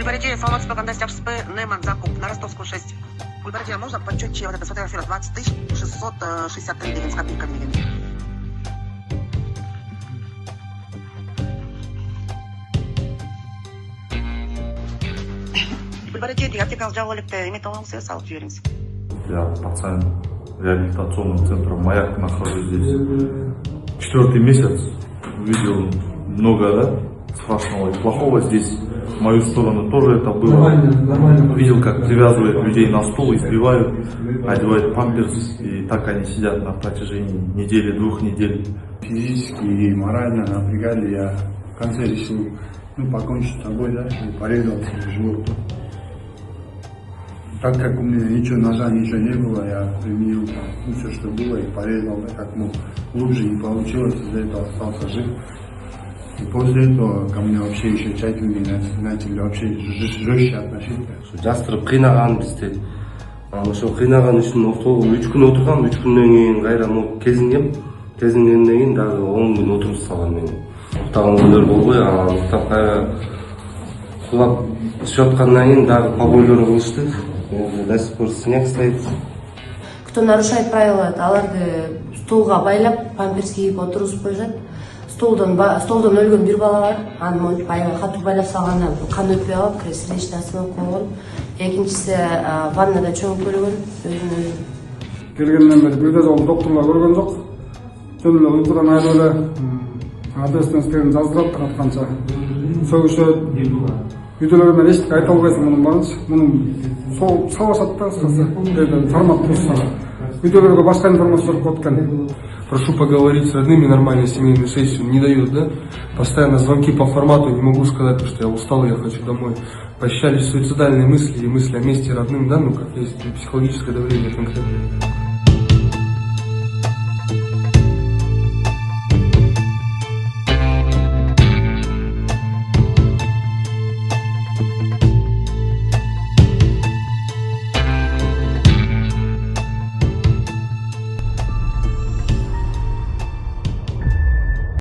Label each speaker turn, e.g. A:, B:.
A: Гульбариде, Салматспе, Гандастяпспе, Неман, Закуп, на Ростовскую 6. Гульбариде, а можно почетче вот это сфотографировать? 20 663 гривен с копейками. Гульбариде, диагностика жаловали-то, имеет талант связь, салт веримся.
B: Я пациент реабилитационного центра «Маяк» нахожусь здесь. 4-й месяц, видел много, да, страшного и плохого здесь. В мою сторону тоже это было.
C: Нормально.
B: Видел, как привязывают людей на стул, избивают, одевают памперс, и так они сидят на протяжении недели, 2 недель.
C: Физически и морально напрягали. Я в конце решил, покончить с собой, да, и порезал себе живот. Так как у меня ничего, ножа, ничего не было, я применил все, что было, и порезал, да, как мог. Глубже не получилось, из-за этого остался жив. И после этого ко мне вообще еще тщательнее начали вообще жестче относиться.
D: Жастырып кыйнаган бизди. Ошо кыйнаган үчүн 3 күн отургам, 3 күндөн кийин кайра кезингем. Кезингенден кийин дагы 10 күн отуруп салган мени. Уктаган күндөр болбой, уктап кайра кулап түшүп аткандан кийин дагы побойлор кылышты. До сих пор синяк стоит.
E: Кто нарушает правила, аларды столга байлап, памперс кийип отургузуп коюшат. Столдон өлгөн бир бала бар. Аны монтип катып байлап салганда кан өтпөй калып, кресле сынып койгон. Экинчиси ваннада чөңүп өлгөн, өзүн өзү.
F: Келгенден бери бир да жолу докторлор көргөн жок. Жөн эле уйкудан айрылып эле ответственностьтерин жаздырат таратканча сөгүшөт. Үйдөлөрүнөн эчтеке айта албайсың мунун баарынчы. Мунун сабашат да кыскасы. Формат турса. Үйдөлөргө башка информация берип коет.
G: Прошу поговорить с родными, нормальной семейной сессию не дают, да? Постоянно звонки по формату, не могу сказать, что я устал, я хочу домой. Поощрялись суицидальные мысли и мысли о мести родным, да, как есть психологическое давление конкретно.